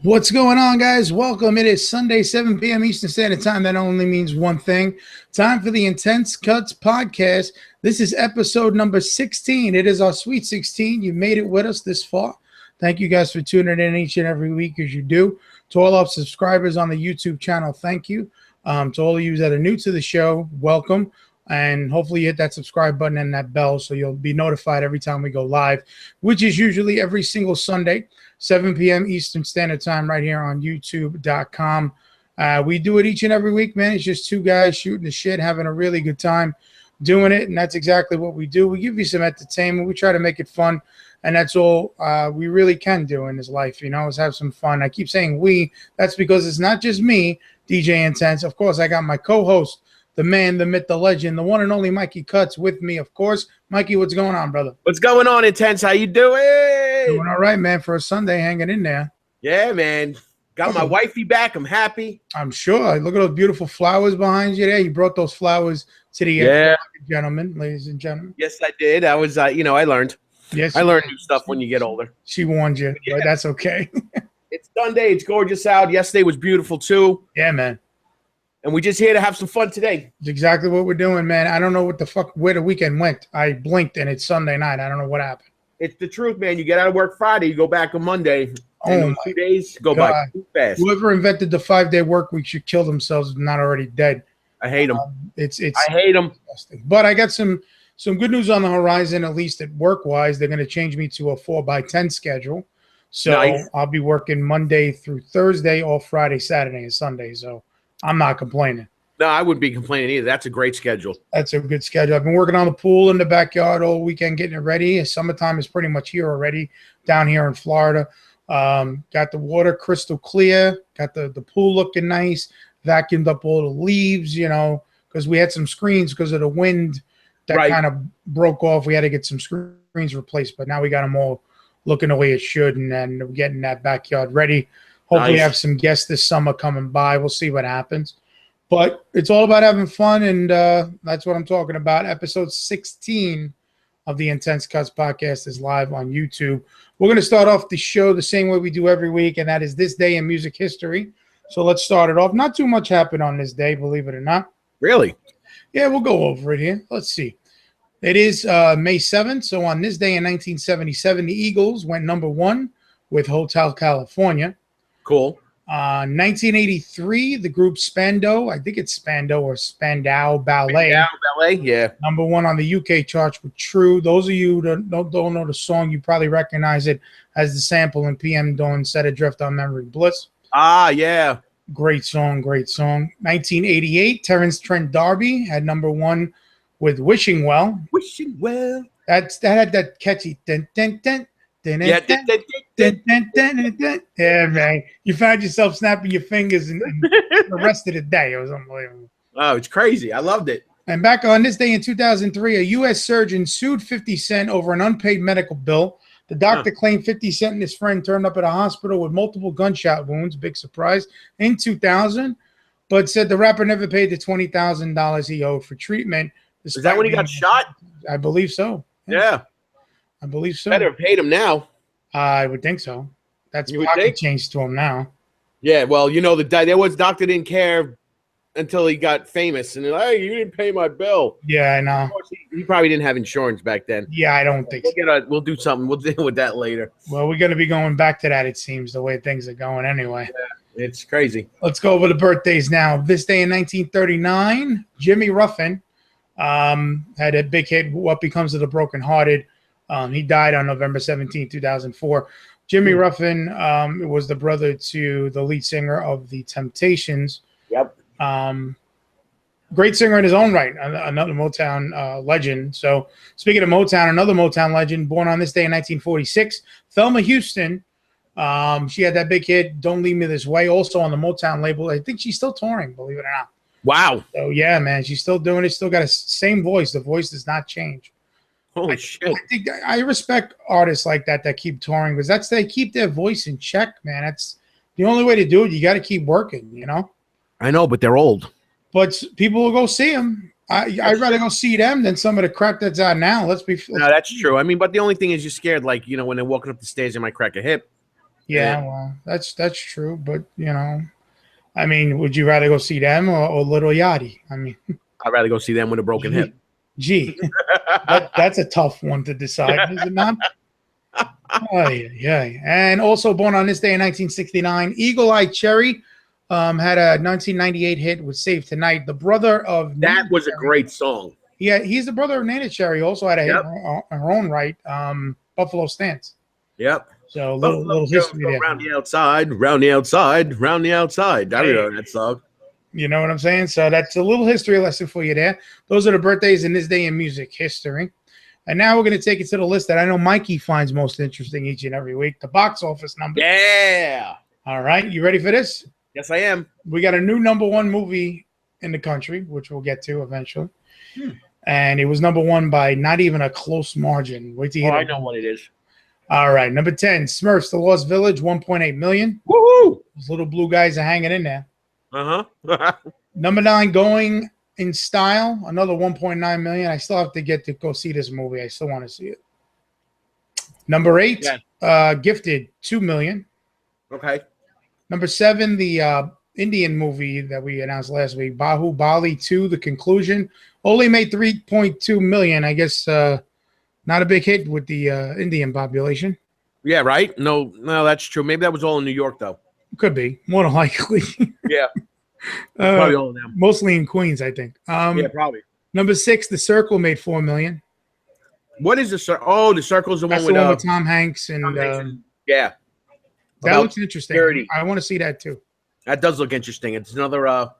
What's going on, guys? Welcome. It is Sunday, 7 p.m. Eastern Standard Time. That only means one thing. Time for the Intense Kutz podcast. This is episode number 16. It is our Sweet 16. You made it with us this far. Thank you guys for tuning in each and every week as you do. To all our subscribers on the YouTube channel, thank you. To all of you that are new to the show, welcome. And hopefully you hit that subscribe button and that bell so you'll be notified every time we go live, which is usually every single Sunday, 7 p.m. Eastern Standard Time right here on YouTube.com. We do it each and every week, man. It's just two guys shooting the shit, having a really good time doing it, and that's exactly what we do. We give you some entertainment. We try to make it fun, and that's all we really can do in this life, you know, is have some fun. I keep saying we. That's because it's not just me, DJ Intense. Of course, I got my co-host, the man, the myth, the legend, the one and only Mikey Kutz with me, of course. Mikey, what's going on, brother? What's going on, Intense? How you doing? Doing all right, man, for a Sunday, hanging in there. Yeah, man. Got my wifey back. I'm happy. I'm sure. Look at those beautiful flowers behind you there. You brought those flowers to the airport, gentlemen, ladies and gentlemen. Yes, I did. I was, I learned. Yes, I learned new stuff when you get older. She warned you, but that's okay. It's Sunday. It's gorgeous out. Yesterday was beautiful, too. Yeah, man. And we're just here to have some fun today. It's exactly what we're doing, man. I don't know what the fuck, where the weekend went. I blinked, and it's Sunday night. I don't know what happened. It's the truth, man. You get out of work Friday, you go back on Monday. Oh, 2 days go by too fast. Whoever invented the 5-day work week should kill themselves if not already dead. I hate them. I hate them. But I got some good news on the horizon, at least at work-wise. They're going to change me to a 4x10 schedule. So nice. I'll be working Monday through Thursday, all Friday, Saturday, and Sunday. So I'm not complaining. No, I wouldn't be complaining either. That's a great schedule. That's a good schedule. I've been working on the pool in the backyard all weekend, getting it ready. Summertime is pretty much here already down here in Florida. Got the water crystal clear. Got the pool looking nice. Vacuumed up all the leaves, you know, because we had some screens because of the wind that kind of broke off. We had to get some screens replaced, but now we got them all looking the way it should, and then we're getting that backyard ready. Hopefully have some guests this summer coming by. We'll see what happens. But it's all about having fun, and that's what I'm talking about. Episode 16 of the Intense Kutz podcast is live on YouTube. We're going to start off the show the same way we do every week, and that is this day in music history. So let's start it off. Not too much happened on this day, believe it or not. Really? Yeah, we'll go over it here. Let's see. It is May 7th. So on this day in 1977, the Eagles went number 1 with Hotel California. Cool. 1983, the group Spandau, I think it's Spandau or Spandau Ballet. Spandau Ballet, yeah. Number 1 on the UK charts with True. Those of you that don't know the song, you probably recognize it as the sample in PM Dawn, Set Adrift on Memory Bliss. Ah, yeah. Great song, great song. 1988, Terrence Trent D'Arby had number 1 with Wishing Well. Wishing Well. That had that catchy dun, dun, dun. Yeah, man. You found yourself snapping your fingers and the rest of the day. It was unbelievable. Oh, it's crazy. I loved it. And back on this day in 2003, a U.S. surgeon sued 50 Cent over an unpaid medical bill. The doctor claimed 50 Cent and his friend turned up at a hospital with multiple gunshot wounds, big surprise, in 2000, but said the rapper never paid the $20,000 he owed for treatment. Is that when he got shot? I believe so. Yeah. I believe so. Better have paid him now. I would think so. That's pocket change to him now. Yeah, well, you know, there was doctor didn't care until he got famous, and they're like, hey, you didn't pay my bill. Yeah, I know. He probably didn't have insurance back then. Yeah, I don't think so. We'll do something. We'll deal with that later. Well, we're going to be going back to that, it seems, the way things are going anyway. Yeah, it's crazy. Let's go over the birthdays now. This day in 1939, Jimmy Ruffin had a big hit, What Becomes of the Broken Hearted. He died on November 17, 2004. Jimmy Ruffin was the brother to the lead singer of The Temptations. Yep. Great singer in his own right, another Motown legend. So speaking of Motown, another Motown legend, born on this day in 1946, Thelma Houston. She had that big hit, Don't Leave Me This Way, also on the Motown label. I think she's still touring, believe it or not. Wow. So, yeah, man, she's still doing it. Still got a same voice. The voice does not change. Holy shit. I respect artists like that keep touring because they keep their voice in check, man. That's the only way to do it. You got to keep working, you know? I know, but they're old. But people will go see them. I'd rather go see them than some of the crap that's out now. No, that's true. I mean, but the only thing is you're scared, like, you know, when they're walking up the stairs, they might crack a hip. Yeah, well, that's true, but I mean, would you rather go see them or Little Yachty? I mean, I'd rather go see them with a broken hip. Gee, that's a tough one to decide, is it not? Oh, yeah. And also born on this day in 1969, Eagle Eye Cherry had a 1998 hit with Save Tonight. The brother of that was a great song. Yeah, he's the brother of Nana Cherry. Also had a hit in her own right, Buffalo Stance. Yep. So a little history there. Round the outside, round the outside, round the outside. I remember that song. You know what I'm saying? So that's a little history lesson for you there. Those are the birthdays in this day in music history. And now we're going to take it to the list that I know Mikey finds most interesting each and every week. The box office number. Yeah. All right. You ready for this? Yes, I am. We got a new #1 movie in the country, which we'll get to eventually. And it was #1 by not even a close margin. Wait till you I know what it is. All right. Number 10, Smurfs, The Lost Village, 1.8 million. Woohoo! Those little blue guys are hanging in there. Uh-huh. Number 9, Going in Style, another 1.9 million. I still have to get to go see this movie. I still want to see it. Number 8, Gifted, 2 million. Okay. Number 7, the Indian movie that we announced last week, Bahubali 2, The Conclusion, only made 3.2 million. I guess not a big hit with the Indian population. Yeah, right? No, that's true. Maybe that was all in New York, though. Could be, more than likely. Yeah. Probably all of them. Mostly in Queens, I think. Yeah, probably. Number 6, The Circle made 4 million. What is the circle? Oh, the circle's the That's one with Tom Hanks and yeah. That looks interesting. Security. I want to see that too. That does look interesting. It's another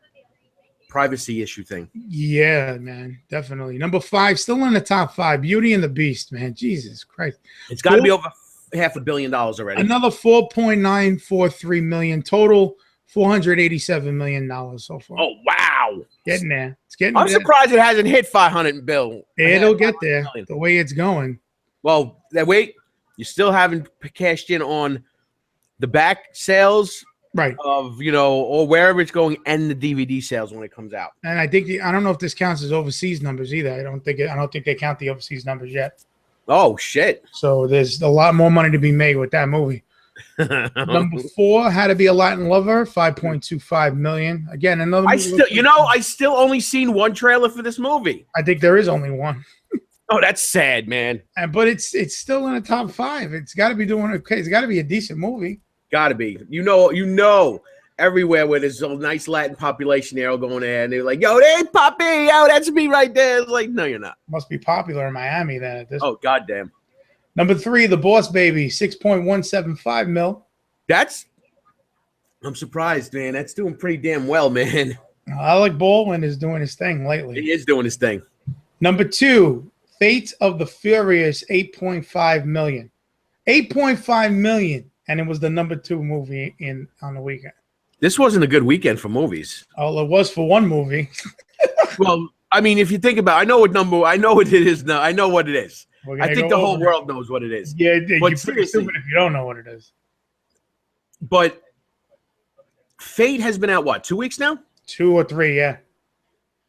privacy issue thing. Yeah, man, definitely. Number 5, still in the top 5, Beauty and the Beast, man. Jesus Christ. It's got to be over $500 million already. Another 4.943 million total, $487 million so far. Oh, wow. Getting there. It's getting I'm there. surprised it hasn't hit 500 bill. It'll get there the way it's going. Well, wait, you still haven't cashed in on the back sales, right? Of or wherever it's going, and the DVD sales when it comes out. And I think I don't know if this counts as overseas numbers either. I don't think they count the overseas numbers yet. Oh shit! So there's a lot more money to be made with that movie. Number 4, How to Be a Latin Lover, 5.25 million. Again, another. I still only seen one trailer for this movie. I think there is only one. Oh, that's sad, man. But it's still in the top 5. It's got to be doing okay. It's got to be a decent movie. Got to be. Everywhere where there's a nice Latin population, they're all going there, and they're like, "Yo, there's Poppy. Yo, that's me right there." It's like, no, you're not. Must be popular in Miami then. At this. Oh, goddamn. Number 3, The Boss Baby, 6.175 mil. I'm surprised, man. That's doing pretty damn well, man. Alec Baldwin is doing his thing lately. He is doing his thing. Number 2, Fate of the Furious, 8.5 million. 8.5 million, and it was the number 2 movie on the weekend. This wasn't a good weekend for movies. Oh, it was for one movie. Well, I mean, if you think about it, I know what it is now. I know what it is. I think the whole world knows what it is. Yeah, but you're pretty stupid if you don't know what it is. But Fate has been out, what, 2 weeks now? 2 or 3, yeah.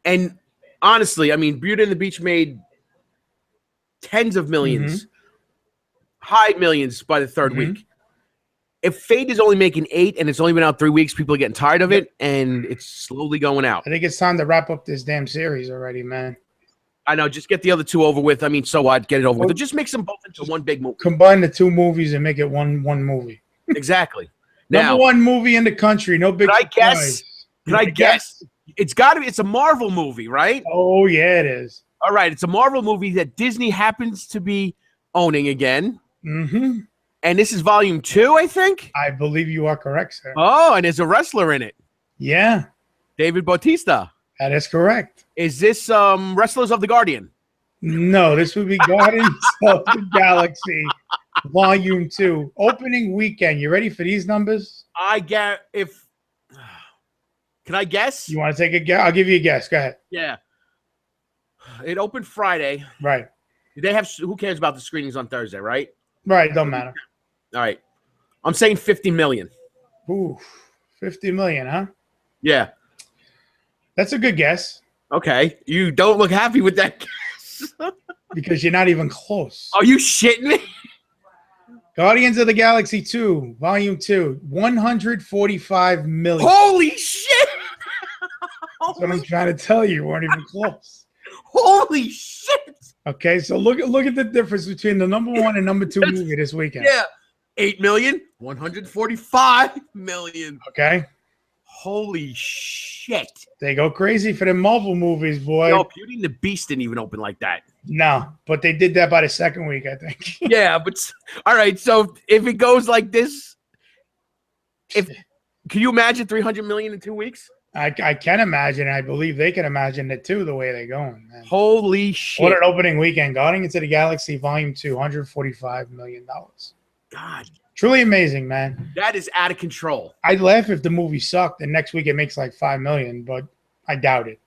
And honestly, I mean, Beauty and the Beast made tens of millions, high millions by the third week. If Fate is only making 8 and it's only been out 3 weeks, people are getting tired of it, and it's slowly going out. I think it's time to wrap up this damn series already, man. I know. Just get the other 2 over with. I mean, so what? Get it over with. Or just mix them both into one big movie. Combine the 2 movies and make it one movie. Exactly. Number 1 movie in the country. No big surprise. Can I guess? It's got to be. It's a Marvel movie, right? Oh, yeah, it is. All right. It's a Marvel movie that Disney happens to be owning again. Mm-hmm. And this is volume 2, I think? I believe you are correct, sir. Oh, and there's a wrestler in it. Yeah. David Bautista. That is correct. Is this Wrestlers of the Guardian? No, this would be Guardians of the Galaxy Volume 2. Opening weekend. You ready for these numbers? Can I guess? You want to take a guess? I'll give you a guess. Go ahead. Yeah. It opened Friday. Right. They have. Who cares about the screenings on Thursday, right? Right. Don't matter. All right. I'm saying 50 million. Ooh, 50 million, huh? Yeah. That's a good guess. Okay. You don't look happy with that guess. Because you're not even close. Are you shitting me? Guardians of the Galaxy 2, Volume 2, 145 million. Holy shit! That's what I'm trying to tell you. You weren't even close. Holy shit! Okay, so look at the difference between the number 1 and number 2 movie this weekend. Yeah. 8 million, 145 million. Okay. Holy shit. They go crazy for the Marvel movies, boy. No, Beauty and the Beast didn't even open like that. No, but they did that by the second week, I think. Yeah, but all right. So if it goes like this, can you imagine 300 million in 2 weeks? I can imagine. I believe they can imagine it too, the way they're going, man. Holy shit. What an opening weekend. Guardians of the Galaxy Volume 2, $145 million. God. Truly amazing, man. That is out of control. I'd laugh if the movie sucked and next week it makes like $5 million, but I doubt it.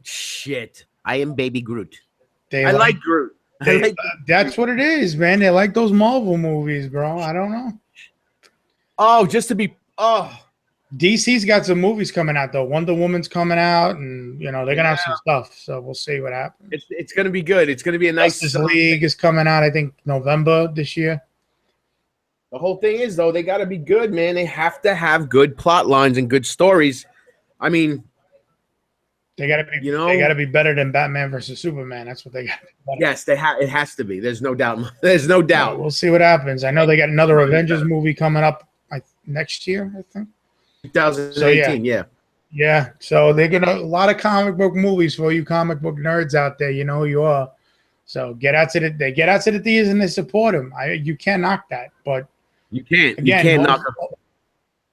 Shit. I am Baby Groot. I like Groot. That's what it is, man. They like those Marvel movies, bro. I don't know. Oh, just to be DC's got some movies coming out though. Wonder Woman's coming out, and they're gonna have some stuff. So we'll see what happens. It's gonna be good. It's gonna be a nice. Justice League is coming out, I think, November this year. The whole thing is though, they gotta be good, man. They have to have good plot lines and good stories. I mean, they gotta be. They gotta be better than Batman versus Superman. That's what they got. Yes, they have. It has to be. There's no doubt. There's no doubt. We'll see what happens. I know they got another Avengers movie coming up next year, I think. 2018, so, yeah. So they're gonna a lot of comic book movies for you comic book nerds out there. You know who you are. So get out to the theaters and they support them. You can't knock that, but you can't. Again, you can't knock them.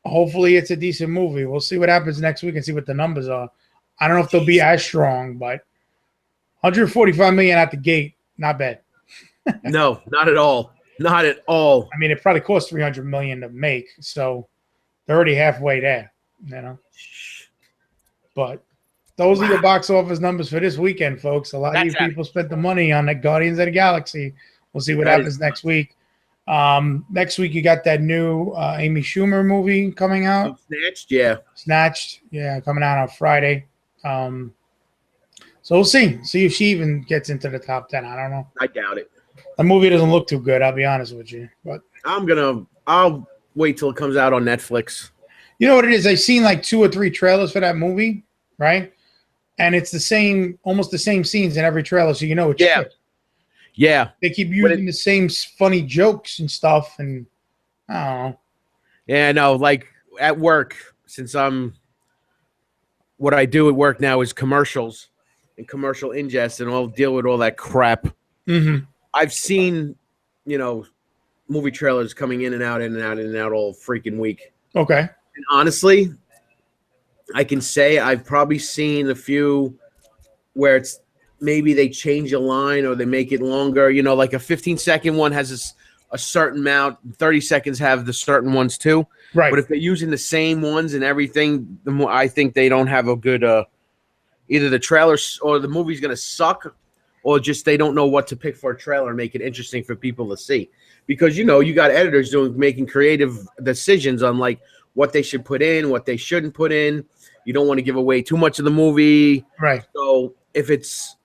Hopefully, it's a decent movie. We'll see what happens next week and see what the numbers are. I don't know if they'll be as strong, but 145 million at the gate, not bad. No, not at all. Not at all. I mean, it probably cost 300 million to make, so they're already halfway there, But those are your box office numbers for this weekend, folks. A lot of you people spent the money on the Guardians of the Galaxy. We'll see what happens next week. Next week, you got that new Amy Schumer movie coming out. Snatched, coming out on Friday. So we'll see. See if she even gets into the top 10. I don't know. I doubt it. The movie doesn't look too good, I'll be honest with you. But I'll wait till it comes out on Netflix. You know what it is? I've seen like 2 or 3 trailers for that movie, right? And it's almost the same scenes in every trailer, so you know it's shit. Yeah. They keep using the same funny jokes and stuff, and I don't know. Yeah, no, like at work, since what I do at work now is commercials and commercial ingest, and I'll deal with all that crap. Mm-hmm. I've seen, movie trailers coming in and out all freaking week. Okay. And honestly, I can say I've probably seen a few where it's maybe they change a line or they make it longer. Like a 15-second one has a certain amount, 30 seconds have the certain ones too. Right. But if they're using the same ones and everything, the more I think they don't have a good either the trailer or the movie's going to suck, or just they don't know what to pick for a trailer and make it interesting for people to see. Because, you got editors making creative decisions on like what they should put in, what they shouldn't put in. You don't want to give away too much of the movie. Right. So if it's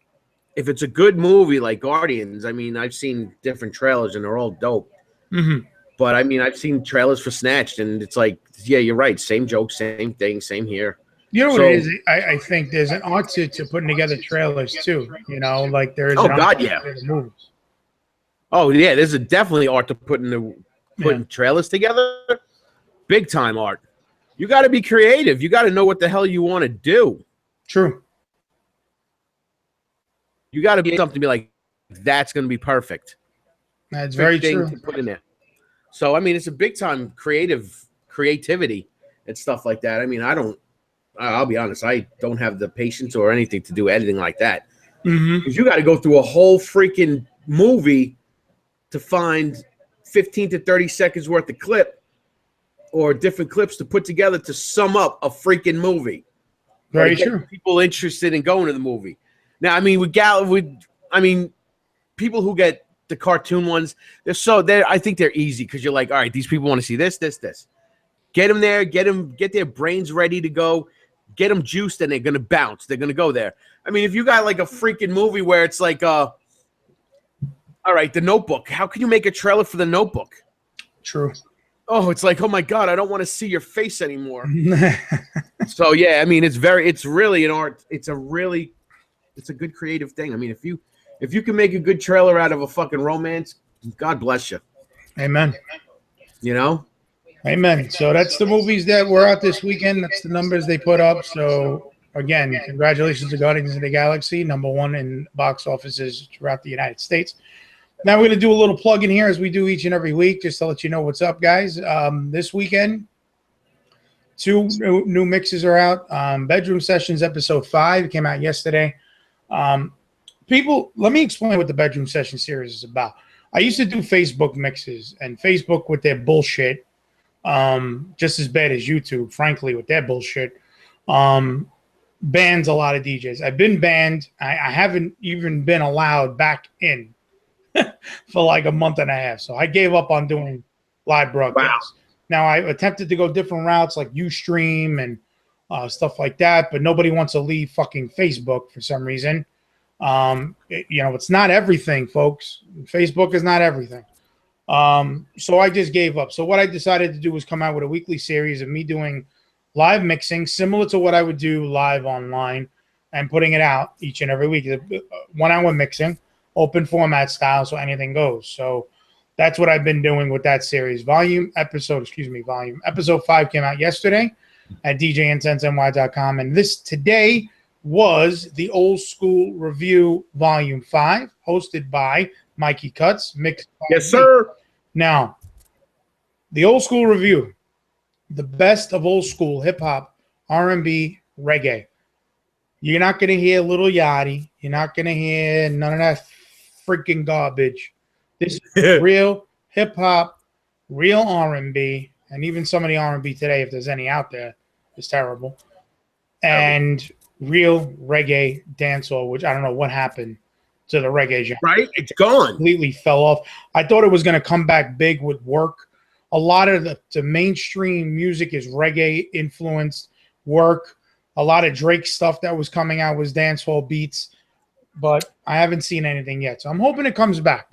a good movie like Guardians, I mean, I've seen different trailers and they're all dope. Mm-hmm. But I mean, I've seen trailers for Snatched and it's like, yeah, you're right. Same joke, same thing, same here. You know what it is? I think there's an art to putting together trailers too. Like there is. Oh God, yeah. Movies. Oh yeah, there's definitely art to putting trailers together. Big time art. You got to be creative. You got to know what the hell you want to do. True. You got to be something to be like, that's going to be perfect. That's very true. To put in there. So I mean, it's a big time creativity and stuff like that. I mean, I'll be honest, I don't have the patience or anything to do editing like that. Mm-hmm. Because you got to go through a whole freaking movie to find 15 to 30 seconds worth of clip or different clips to put together to sum up a freaking movie. Very true. People interested in going to the movie. Now, I mean, people who get the cartoon ones, I think they're easy because you're like, all right, these people want to see this. Get them there, get their brains ready to go, get them juiced, and they're going to bounce. They're going to go there. I mean, if you got like a freaking movie where it's like, all right, The Notebook. How can you make a trailer for The Notebook? True. Oh, it's like, oh my God, I don't want to see your face anymore. So yeah, I mean, it's really an art. It's a good creative thing. I mean, if you can make a good trailer out of a fucking romance, God bless you. Amen. You know? Amen. So that's the movies that were out this weekend. That's the numbers they put up. So again, congratulations to Guardians of the Galaxy, #1 in box offices throughout the United States. Now we're going to do a little plug in here as we do each and every week, just to let you know what's up, guys. This weekend, 2 new mixes are out. Bedroom Sessions episode 5 came out yesterday. People, let me explain what the Bedroom Session series is about. I used to do Facebook mixes, and Facebook with their bullshit, just as bad as YouTube, frankly, with their bullshit, bans a lot of DJs. I've been banned. I haven't even been allowed back in for like a month and a half. So I gave up on doing live broadcasts. Wow. Now I attempted to go different routes like Ustream and stuff like that, but nobody wants to leave fucking Facebook for some reason. It's not everything, folks. Facebook is not everything. So I just gave up. So what I decided to do was come out with a weekly series of me doing live mixing, similar to what I would do live online, and putting it out each and every week. 1 hour mixing, open format style, so anything goes. So that's what I've been doing with that series. Episode 5 came out yesterday at DJIntenseNY.com, and this today was the Old School Review Volume 5, hosted by Mikey Kutz, mixed by Yes, sir. Now, the Old School Review, the best of old school hip-hop, R&B, reggae. You're not going to hear Lil Yachty. You're not going to hear none of that freaking garbage. This is real hip-hop, real R&B, and even some of the R&B today, if there's any out there, is terrible. And real reggae dancehall, which I don't know what happened to the reggae genre. Right? It's gone. Completely fell off. I thought it was going to come back big with work. A lot of the mainstream music is reggae influenced work. A lot of Drake stuff that was coming out was dancehall beats, but I haven't seen anything yet. So I'm hoping it comes back.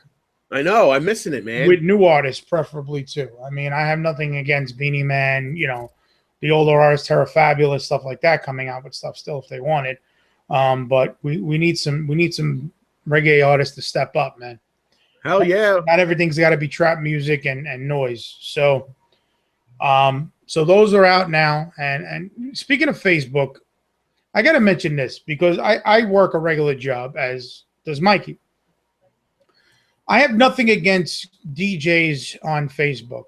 I know. I'm missing it, man. With new artists, preferably too. I mean, I have nothing against Beanie Man, the older artists, Terra Fabulous, stuff like that, coming out with stuff still if they want it. But we need some reggae artists to step up, man. Hell yeah. Not everything's got to be trap music and noise. So so those are out now. And speaking of Facebook, I got to mention this because I work a regular job, as does Mikey. I have nothing against DJs on Facebook,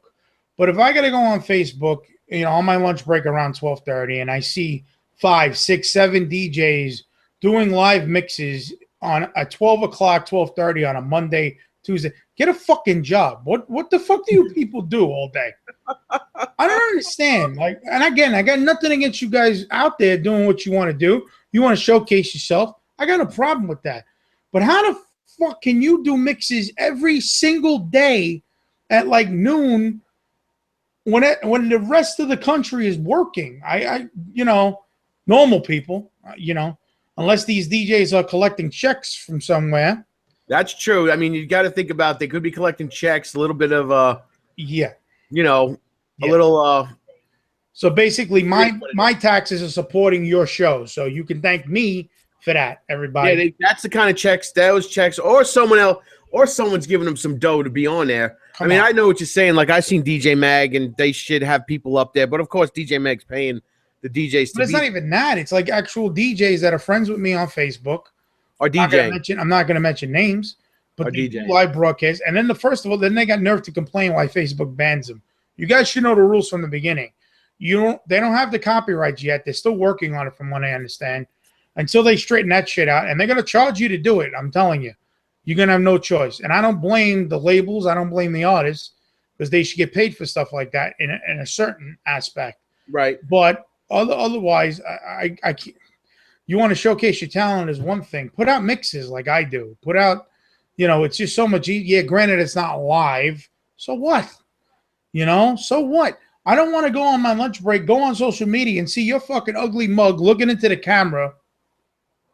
but if I got to go on Facebook, on my lunch break around 12:30, and I see 5, 6, 7 DJs doing live mixes on a 12 o'clock, 12:30 on a Monday, Tuesday, get a fucking job. What the fuck do you people do all day? I don't understand. And again, I got nothing against you guys out there doing what you want to do. You want to showcase yourself. I got a problem with that. But how the fuck can you do mixes every single day at like noon when the rest of the country is working? I normal people, unless these DJs are collecting checks from somewhere. That's true. I mean, you got to think about they could be collecting checks, a little bit of little. So basically, my taxes are supporting your show, so you can thank me for that, everybody. Yeah, that's the kind of checks, those checks, or someone else, or someone's giving them some dough to be on there. I know what you're saying. Like, I've seen DJ Mag, and they should have people up there, but of course, DJ Mag's paying the DJs. But it's not even that. It's like actual DJs that are friends with me on Facebook. Or DJing. I'm not going to mention names, but they do live broadcasts. And then then they got nerve to complain why Facebook bans them. You guys should know the rules from the beginning. They don't have the copyrights yet. They're still working on it, from what I understand, until they straighten that shit out. And they're going to charge you to do it. I'm telling you, you're going to have no choice. And I don't blame the labels. I don't blame the artists, because they should get paid for stuff like that in a certain aspect. Right. But otherwise, I can't. You want to showcase your talent is one thing. Put out mixes like I do. Put out, it's just so much easier. Yeah, granted, it's not live. So what? So what? I don't want to go on my lunch break, go on social media and see your fucking ugly mug looking into the camera.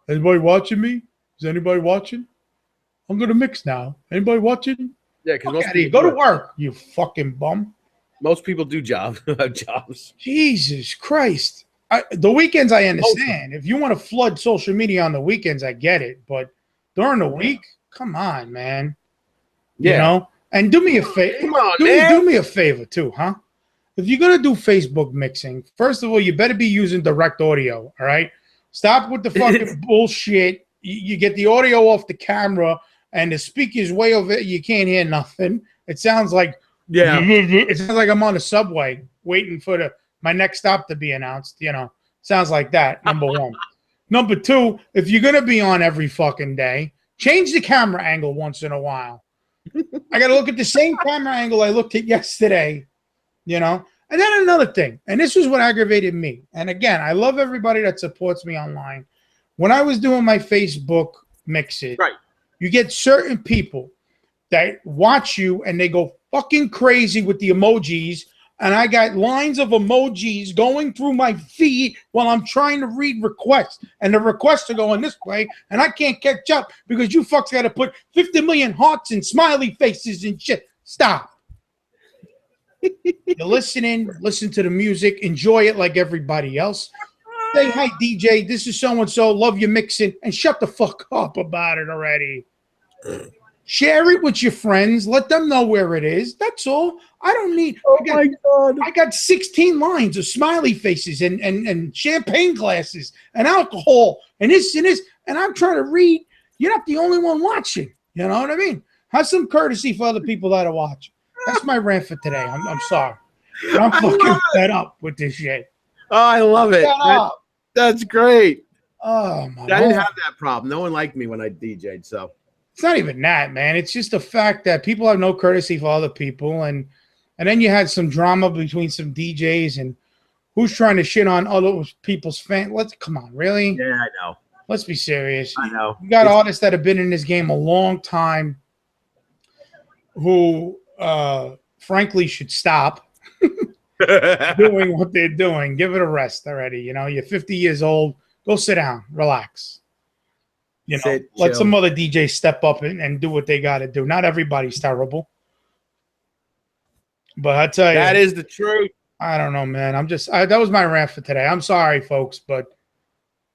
Anybody watching me? Is anybody watching? I'm going to mix now. Anybody watching? Yeah, because most people go to work, you fucking bum. Most people do jobs. Jesus Christ. The weekends, I understand. If you want to flood social media on the weekends, I get it. But during the week, come on, man. Yeah. You know? And do me a favor. Come on, do me a favor, too, huh? If you're going to do Facebook mixing, first of all, you better be using direct audio, all right? Stop with the fucking bullshit. You get the audio off the camera, and the speaker's way over it. You can't hear nothing. It sounds like it sounds like I'm on a subway waiting for my next stop to be announced. You know, sounds like that. Number one. Number two, if you're gonna be on every fucking day, change the camera angle once in a while. I got to look at the same camera angle I looked at yesterday. You know, and then another thing, and this was what aggravated me. And again, I love everybody that supports me online. When I was doing my Facebook mixes, right, you get certain people that watch you and they go fucking crazy with the emojis, and I got lines of emojis going through my feed while I'm trying to read requests, and the requests are going this way, and I can't catch up because you fucks got to put 50 million hearts and smiley faces and shit. Stop. You're listening, listen to the music, enjoy it like everybody else. Say, hi, DJ, this is so-and-so, love your mixing, and shut the fuck up about it already. Share it with your friends. Let them know where it is. That's all. I don't need. My God. I got 16 lines of smiley faces and champagne glasses and alcohol and this, and I'm trying to read. You're not the only one watching. You know what I mean? Have some courtesy for other people that are watching. That's my rant for today. I'm sorry. But I'm fucking fed up with this shit. Oh, I love it. That's great. Oh my God. I didn't have that problem. No one liked me when I DJ'd, so. It's not even that, man. It's just the fact that people have no courtesy for other people, and then you had some drama between some DJs and who's trying to shit on other people's fans. Come on, really? Yeah, I know. Let's be serious. I know. You got artists that have been in this game a long time who, frankly, should stop doing what they're doing. Give it a rest already. You know, you're 50 years old. Go sit down. Relax. You know, let some other DJs step up and do what they got to do. Not everybody's terrible. But I tell you. That is the truth. I don't know, man. That was my rant for today. I'm sorry, folks, but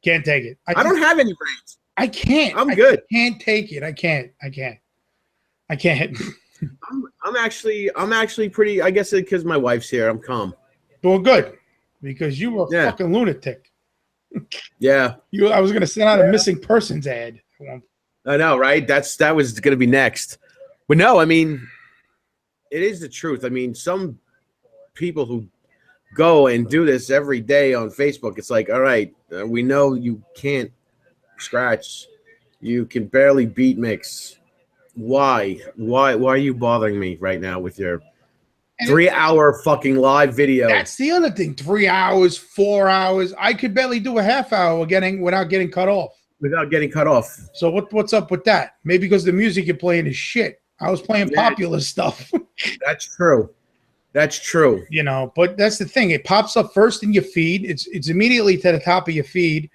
can't take it. I don't have any rants. I can't. I'm good. I can't take it. I can't. I'm actually pretty, I guess because my wife's here, I'm calm. Well, good. Because you were a fucking lunatic. Yeah. I was gonna send out a missing persons ad. I know, right? That was gonna be next. But no, I mean, it is the truth. I mean, some people who go and do this every day on Facebook, it's like, all right, we know you can't scratch. You can barely beat mix. Why are you bothering me right now with your 3-hour fucking live video? That's the other thing. 3 hours, 4 hours. I could barely do a half hour without getting cut off. So what's up with that? Maybe because the music you're playing is shit. I was playing popular stuff. That's true. You know, but that's the thing. It pops up first in your feed. It's immediately to the top of your feed.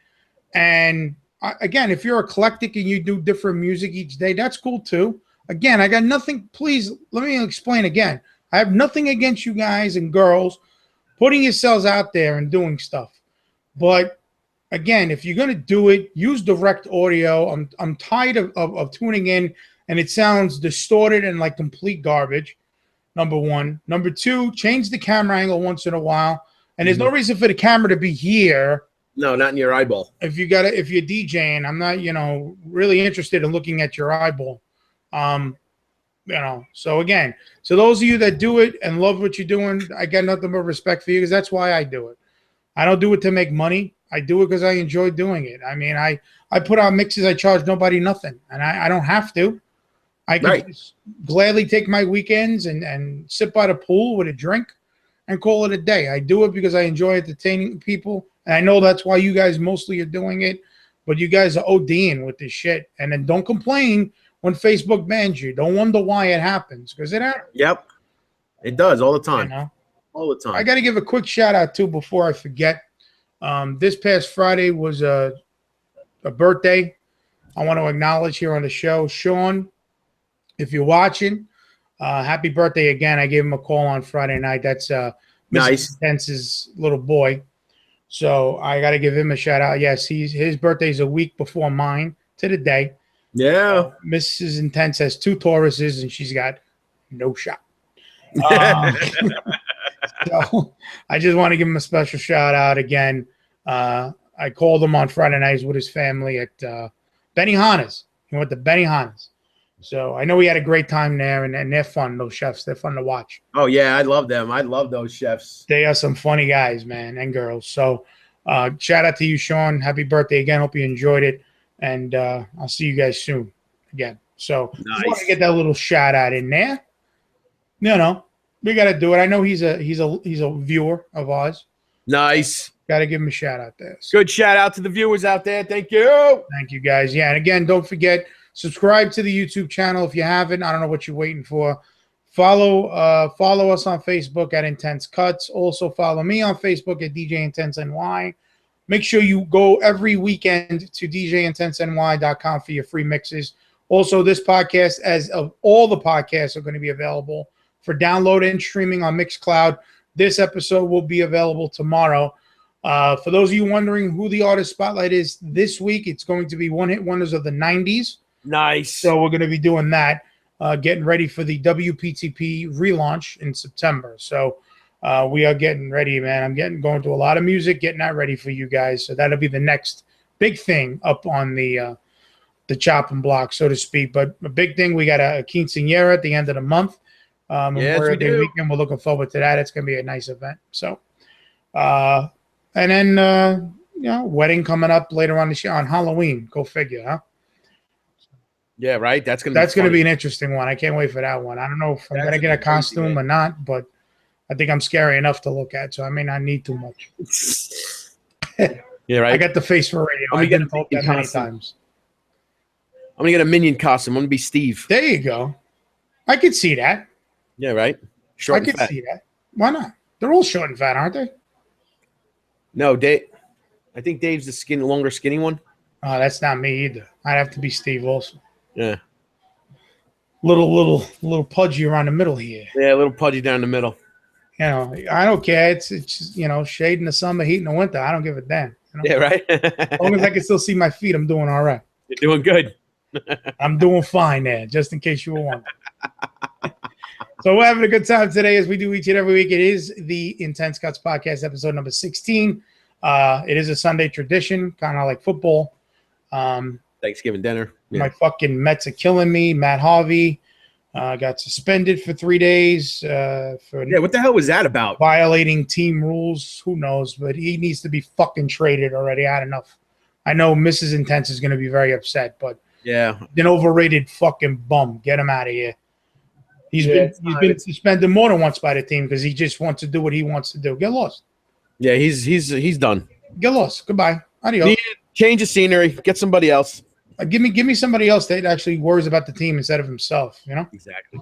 And again, if you're eclectic and you do different music each day, that's cool too. Again, I got nothing. Please let me explain again. I have nothing against you guys and girls putting yourselves out there and doing stuff. But again, if you're going to do it, use direct audio. I'm tired of tuning in and it sounds distorted and like complete garbage. Number one. Number two, change the camera angle once in a while. And there's no reason for the camera to be here. No, not in your eyeball. If you're DJing, I'm not, really interested in looking at your eyeball. So again, so those of you that do it and love what you're doing, I got nothing but respect for you because that's why I do it. I don't do it to make money. I do it because I enjoy doing it. I mean, I put out mixes. I charge nobody nothing, and I don't have to. I can gladly take my weekends and sit by the pool with a drink and call it a day. I do it because I enjoy entertaining people, and I know that's why you guys mostly are doing it. But you guys are ODing with this shit, and then don't complain when Facebook bans you. Don't wonder why it happens, because it happens. Yep. It does all the time. All the time. I got to give a quick shout out too before I forget. This past Friday was a birthday. I want to acknowledge here on the show, Sean, if you're watching, Happy birthday again. I gave him a call on Friday night. That's Nice. Mrs. Intense's little boy. So I got to give him a shout out. Yes, his birthday's a week before mine to the day. Yeah. Mrs. Intense has 2 Tauruses, and she's got no shot. So I just want to give him a special shout out again. I called him on Friday nights with his family at Benihana's. He went to Benihana's. So I know we had a great time there, and they're fun, those chefs. They're fun to watch. Oh, yeah, I love them. I love those chefs. They are some funny guys, man, and girls. So shout out to you, Sean. Happy birthday again. Hope you enjoyed it. And I'll see you guys soon again. So Nice. just want to get that little shout out in there. You know, we got to do it. I know he's a viewer of ours. Nice. Got to give him a shout out there. So, Good shout out to the viewers out there. Thank you. thank you, guys. Yeah, and again, don't forget, subscribe to the YouTube channel if you haven't. I don't know what you're waiting for. Follow us on Facebook at Intense Cuts. Also follow me on Facebook at DJ Intense NY. Make sure you go every weekend to DJIntenseNY.com for your free mixes. Also, this podcast, as of all the podcasts, are going to be available for download and streaming on Mixcloud. This episode will be available tomorrow. For those of you wondering who the artist spotlight is this week, it's going to be one-hit wonders of the 90s. Nice. So we're going to be doing that, getting ready for the WPTP relaunch in September. So we are getting ready, man. I'm going to a lot of music, getting that ready for you guys. So that'll be the next big thing up on the chopping block, so to speak. But a big thing, we got a quinceañera at the end of the month. Yes, we do. Weekend. We're looking forward to that. It's going to be a nice event. So, and then wedding coming up later on this year on Halloween. Go figure, huh? Yeah, right. That's going to be an interesting one. I can't wait for that one. I don't know if I'm going to get a costume or not, but I think I'm scary enough to look at, so I may not need too much. Yeah, right. I got the face for radio. I've been told that many times. I'm going to get a Minion costume. I'm going to be Steve. There you go. I could see that. Yeah, right. Short I could see that. Why not? They're all short and fat, aren't they? No, Dave. I think Dave's the longer skinny one. Oh, that's not me either. I'd have to be Steve also. Yeah. Little pudgy around the middle here. Yeah, a little pudgy down the middle. You know, I don't care. It's shade in the summer, heat in the winter. I don't give a damn. Yeah, right. As long as I can still see my feet, I'm doing all right. You're doing good. I'm doing fine there, just in case you were wondering. So we're having a good time today, as we do each and every week. It is the Intense Cuts Podcast, episode number 16. It is a Sunday tradition, kind of like football. Thanksgiving dinner. Yeah. My fucking Mets are killing me. Matt Harvey got suspended for 3 days for what the hell was that about? Violating team rules. Who knows? But he needs to be fucking traded already. I had enough. I know Mrs. Intense is going to be very upset, but yeah, an overrated fucking bum. Get him out of here. He's been suspended more than once by the team because he just wants to do what he wants to do. Get lost. Yeah, he's done. Get lost. Goodbye. Adios. Change of scenery. Get somebody else. Give me somebody else that actually worries about the team instead of himself. You know. Exactly.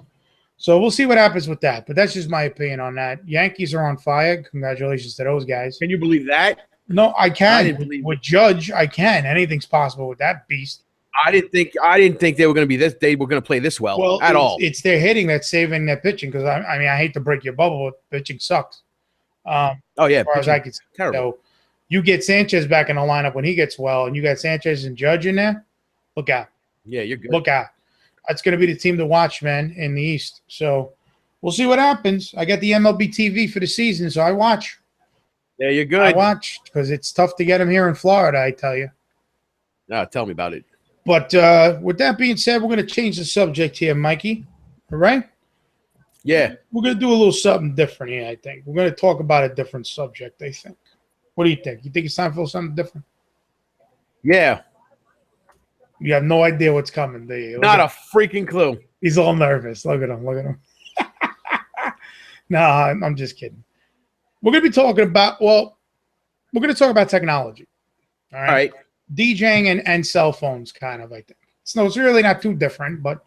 So we'll see what happens with that. But that's just my opinion on that. Yankees are on fire. Congratulations to those guys. Can you believe that? No, I can. With Judge, I can. Anything's possible with that beast. I didn't think they were going to be this. They were going to play this well at all. It's their hitting that's saving their pitching. Because I hate to break your bubble, but pitching sucks. Oh yeah, as far as I can see. Terrible. So you get Sanchez back in the lineup when he gets well, and you got Sanchez and Judge in there. Look out. Yeah, you're good. Look out. That's going to be the team to watch, man, in the East. So we'll see what happens. I got the MLB TV for the season, so I watch. Yeah, you're good. I watch because it's tough to get them here in Florida, I tell you. No, tell me about it. But with that being said, we're going to change the subject here, Mikey. All right? Yeah. We're going to do a little something different here, I think. We're going to talk about a different subject, I think. What do you think? You think it's time for something different? Yeah. You have no idea what's coming, do you? Not a freaking clue. He's all nervous. Look at him. No, I'm just kidding. We're going to be talking about, we're going to talk about technology. All right. DJing and cell phones, kind of, I think. So it's really not too different, but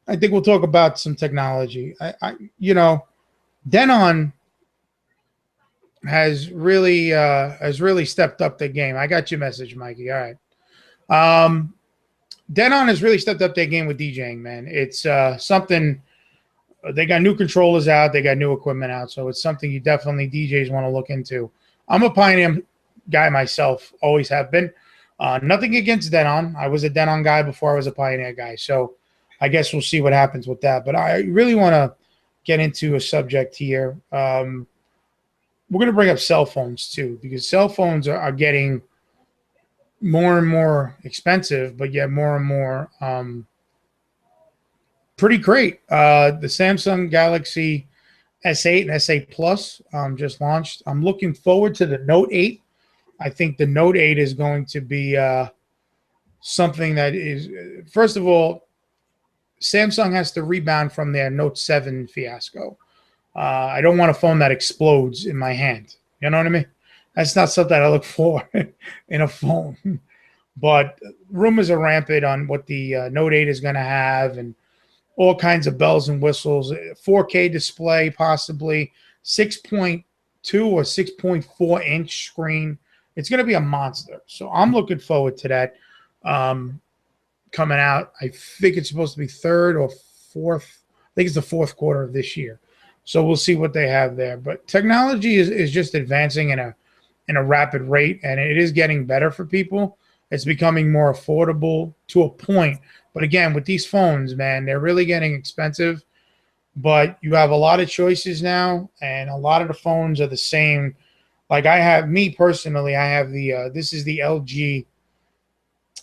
I think we'll talk about some technology. Denon has really stepped up the game. I got your message, Mikey. All right. Denon has really stepped up their game with DJing, man. It's something they got new controllers out. They got new equipment out. So it's something you definitely DJs want to look into. I'm a Pioneer guy myself, always have been. Nothing against Denon. I was a Denon guy before I was a Pioneer guy. So I guess we'll see what happens with that. But I really want to get into a subject here. We're going to bring up cell phones too, because cell phones are getting more and more expensive, but yet more and more pretty great. The Samsung Galaxy S8 and S8 Plus just launched. I'm looking forward to the Note 8. I think the Note 8 is going to be something that is, first of all, Samsung has to rebound from their Note 7 fiasco. I don't want a phone that explodes in my hand. You know what I mean? That's not something I look for in a phone. But rumors are rampant on what the Note 8 is going to have, and all kinds of bells and whistles. 4K display, possibly 6.2 or 6.4 inch screen. It's going to be a monster. So I'm looking forward to that coming out. I think it's supposed to be third or fourth. I think it's the fourth quarter of this year. So we'll see what they have there. But technology is just advancing in a rapid rate, and it is getting better for people. It's becoming more affordable to a point. But again, with these phones, man, they're really getting expensive. But you have a lot of choices now, and a lot of the phones are the same. Like I have, me personally, I have the this is the LG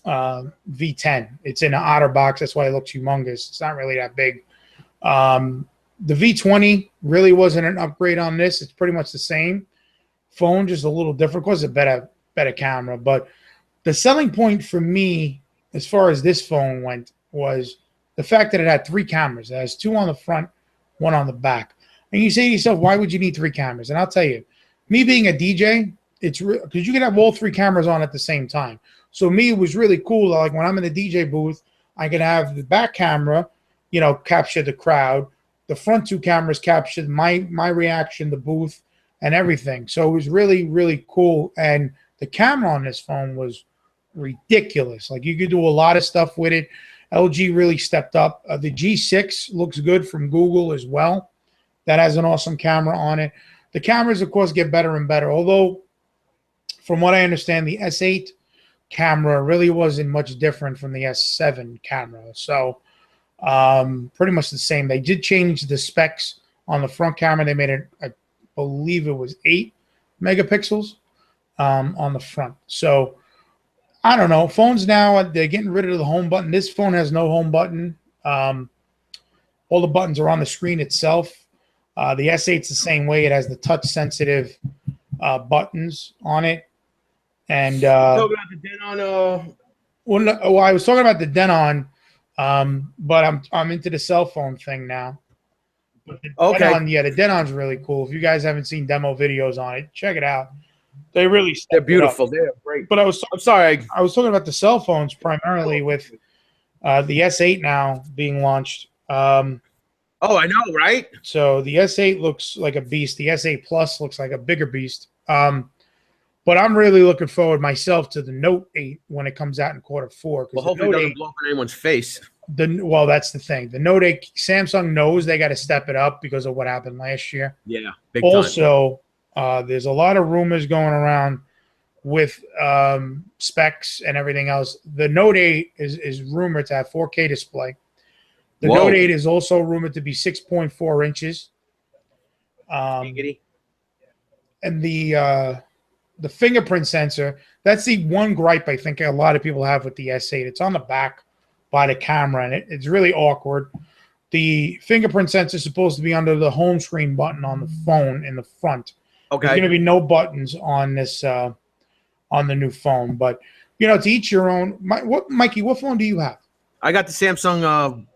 V10. It's in an otter box. That's why it looks humongous. It's not really that big. The V20 really wasn't an upgrade on this. It's pretty much the same phone, just a little different. Of course, a better camera. But the selling point for me, as far as this phone went, was the fact that it had 3 cameras. It has 2 on the front, 1 on the back. And you say to yourself, why would you need 3 cameras? And I'll tell you, me being a DJ, it's because you can have all 3 cameras on at the same time. So me, it was really cool. Like when I'm in the DJ booth, I can have the back camera, capture the crowd. The front 2 cameras captured my reaction, the booth, and everything. So it was really, really cool. And the camera on this phone was ridiculous. Like you could do a lot of stuff with it. LG really stepped up. The G6 looks good from Google as well. That has an awesome camera on it. The cameras, of course, get better and better. Although, from what I understand, the S8 camera really wasn't much different from the S7 camera. So pretty much the same. They did change the specs on the front camera. They made it, I believe it was 8 megapixels on the front. So I don't know. Phones now, they're getting rid of the home button. This phone has no home button. All the buttons are on the screen itself. The S8's the same way. It has the touch-sensitive buttons on it. And talking about the Denon. Well, I was talking about the Denon, but I'm into the cell phone thing now. But the Denon, the Denon's really cool. If you guys haven't seen demo videos on it, check it out. They're beautiful. They're great. But I'm sorry. I was talking about the cell phones primarily with the S8 now being launched. Oh, I know, right? So the S8 looks like a beast. The S8 Plus looks like a bigger beast. But I'm really looking forward myself to the Note 8 when it comes out in Q4. Well, hopefully it doesn't blow up in anyone's face. Well, that's the thing. The Note 8, Samsung knows they got to step it up because of what happened last year. Yeah, big time. Also, there's a lot of rumors going around with specs and everything else. The Note 8 is rumored to have 4K display. The Note 8 is also rumored to be 6.4 inches. And the fingerprint sensor, that's the one gripe I think a lot of people have with the S8. It's on the back by the camera, and it's really awkward. The fingerprint sensor is supposed to be under the home screen button on the phone in the front. Okay. There's going to be no buttons on this on the new phone. But, to each your own. Mikey, what phone do you have? I got the Samsung,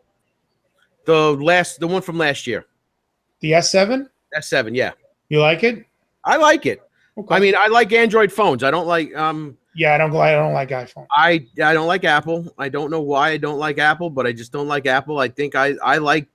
the one from last year. The S7? S7, yeah. You like it? I like it. Okay. I mean, I like Android phones. I don't like yeah, I don't like iPhone. I don't like Apple. I don't know why I don't like Apple, but I just don't like Apple. I think I like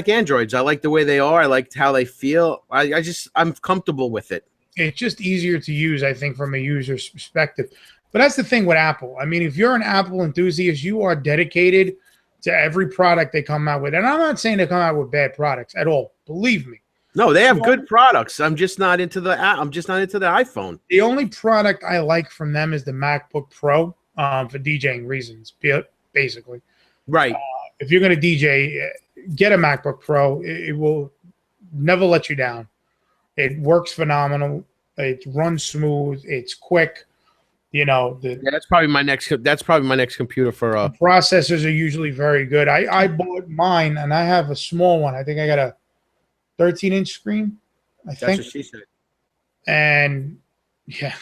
Androids. I like the way they are. I like how they feel. I'm comfortable with it. It's just easier to use, I think, from a user's perspective. But that's the thing with Apple. I mean, if you're an Apple enthusiast, you are dedicated to every product they come out with. And I'm not saying they come out with bad products at all. Believe me. No, they have good products. I'm just not into the iPhone. The only product I like from them is the MacBook Pro for DJing reasons, basically. Right. If you're going to DJ, get a MacBook Pro. It will never let you down. It works phenomenal. It runs smooth. It's quick. You know, that's probably my next computer for the processors are usually very good. I bought mine and I have a small one. I think I got a 13-inch screen. That's what she said. And yeah,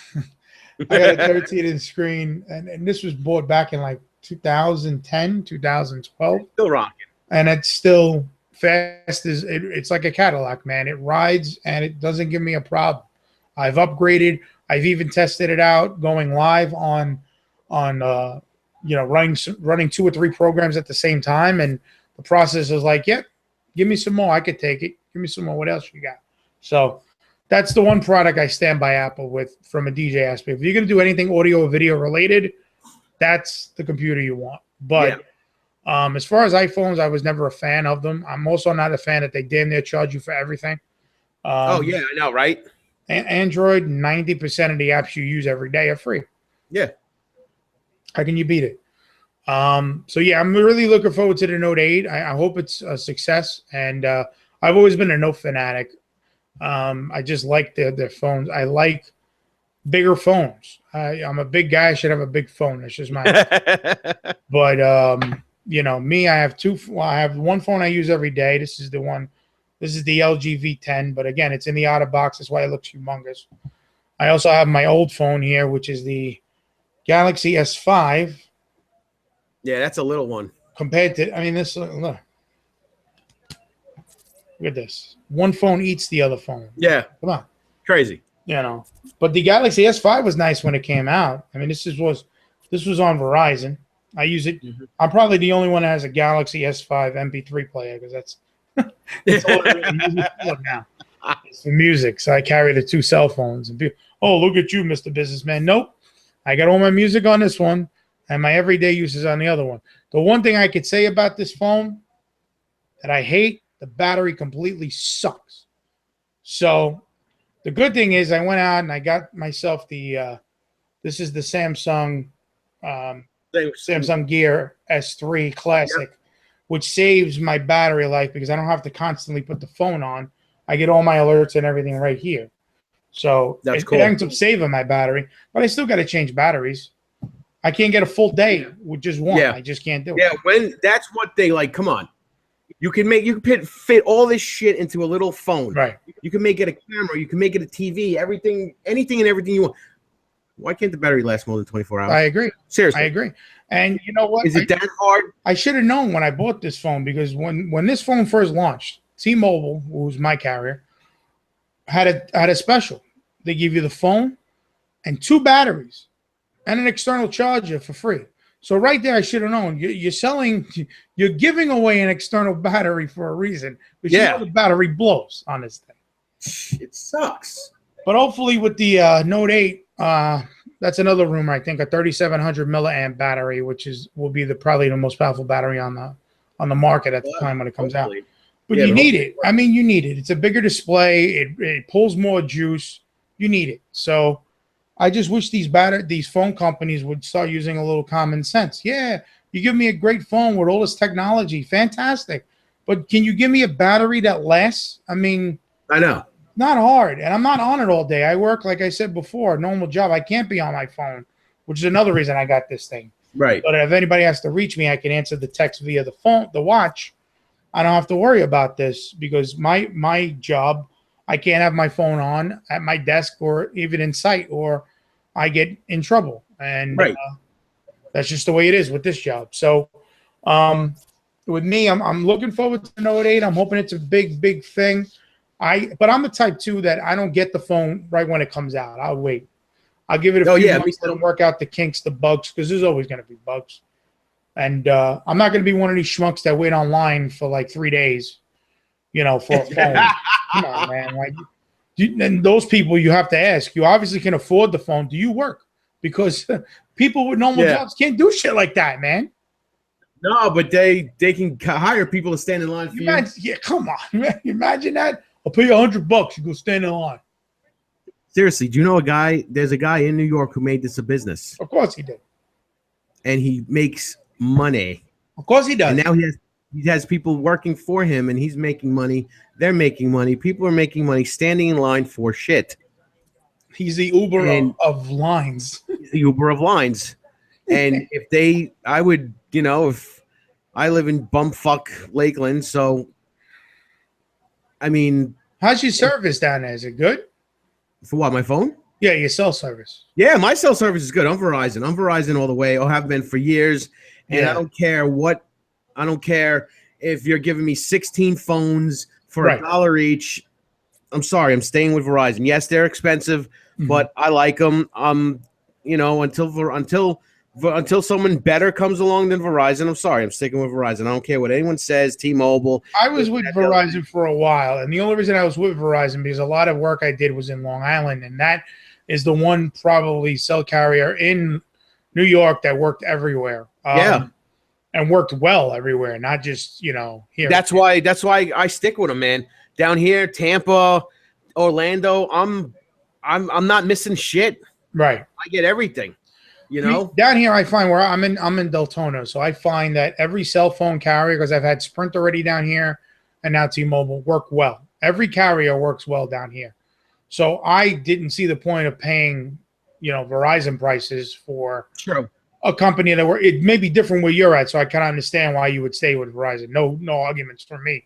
I got a 13-inch screen, and this was bought back in like 2010, 2012. Still rocking. And it's still fast as it's like a Cadillac, man. It rides and it doesn't give me a problem. I've upgraded. I've even tested it out going live on running 2 or 3 programs at the same time, and the process is like, yep, give me some more. I could take it. Give me some more. What else you got? So that's the one product I stand by Apple with from a DJ aspect. If you're going to do anything audio or video related, that's the computer you want. But as far as iPhones, I was never a fan of them. I'm also not a fan that they damn near charge you for everything. Oh, yeah, I know, right? Android, 90% of the apps you use every day are free. Yeah. How can you beat it? So, yeah, I'm really looking forward to the Note 8. I hope it's a success. And I've always been a Note fanatic. I just like their phones. I like bigger phones. I'm a big guy. I should have a big phone. That's just my But, me, I have one phone I use every day. This is the one. This is the LG V10, but again, it's in the outer box. That's why it looks humongous. I also have my old phone here, which is the Galaxy S5. Yeah, that's a little one. Compared to, this, look at this. One phone eats the other phone. Yeah. Come on. Crazy. But the Galaxy S5 was nice when it came out. This was on Verizon. I use it. Mm-hmm. I'm probably the only one that has a Galaxy S5 MP3 player because that's all I really use it for now. It's for music. So I carry the 2 cell phones. And people, oh, look at you, Mr. Businessman. Nope. I got all my music on this one and my everyday uses on the other one. The one thing I could say about this phone that I hate, the battery completely sucks. So the good thing is I went out and I got myself this is the Samsung Gear S3 Classic, which saves my battery life because I don't have to constantly put the phone on. I get all my alerts and everything right here. So it ends up saving my battery, but I still got to change batteries. I can't get a full day with just one. I just can't do it. Yeah, that's what they like. Come on. You can fit all this shit into a little phone. Right. You can make it a camera. You can make it a TV. Anything and everything you want. Why can't the battery last more than 24 hours? I agree. Seriously. I agree. And you know what? Is it that hard? I should have known when I bought this phone because when this phone first launched, T-Mobile, who was my carrier, had a special. They give you the phone and 2 batteries and an external charger for free. So right there, I should have known. You're giving away an external battery for a reason. But you know the battery blows on this thing. It sucks. But hopefully with the Note 8, that's another rumor, I think, a 3700 milliamp battery, which will be probably the most powerful battery on the market at the time when it comes out. But you need it. You need it. It's a bigger display. It pulls more juice. You need it. So I just wish these phone companies would start using a little common sense. Yeah, you give me a great phone with all this technology. Fantastic. But can you give me a battery that lasts? I know. Not hard. And I'm not on it all day. I work, like I said before, a normal job. I can't be on my phone, which is another reason I got this thing. Right. But if anybody has to reach me, I can answer the text via the phone, the watch. I don't have to worry about this because my job, I can't have my phone on at my desk or even in sight or I get in trouble. And that's just the way it is with this job. So with me, I'm looking forward to Note 8. I'm hoping it's a big, big thing. But I'm the type too that I don't get the phone right when it comes out. I'll wait. I'll give it a few months to work out the kinks, the bugs, because there's always going to be bugs. And I'm not going to be one of these schmucks that wait online for like 3 days, for a phone. Come on, man. And those people you have to ask. You obviously can afford the phone. Do you work? Because people with normal jobs can't do shit like that, man. No, but they can hire people to stand in line for you. Yeah, come on, man. Imagine that. I'll pay you $100. You go stand in line. Seriously, do you know a guy? There's a guy in New York who made this a business. Of course he did. And he makes money. Of course he does. And now he has people working for him, and he's making money. They're making money. People are making money standing in line for shit. He's the Uber of lines. He's the Uber of lines. And I would, if I live in bumfuck Lakeland, so I mean, how's your service down there? Is it good? For what, my phone? Yeah, your cell service. Yeah, my cell service is good. I'm Verizon all the way. I have been for years. And I don't care if you're giving me 16 phones for $1 each. I'm sorry, I'm staying with Verizon. Yes, they're expensive, but I like them. Until someone better comes along than Verizon, I'm sorry, I'm sticking with Verizon. I don't care what anyone says. T-Mobile. I was with Verizon for a while, and the only reason I was with Verizon because a lot of work I did was in Long Island, and that is the one probably cell carrier in New York that worked everywhere. And worked well everywhere, not just here. That's why I stick with them, man. Down here, Tampa, Orlando, I'm not missing shit. Right. I get everything. Down here, I find where I'm in Deltona, so I find that every cell phone carrier, because I've had Sprint already down here, and now T-Mobile, work well. Every carrier works well down here, so I didn't see the point of paying, Verizon prices for a company that it may be different where you're at. So I kind of understand why you would stay with Verizon. No arguments from me.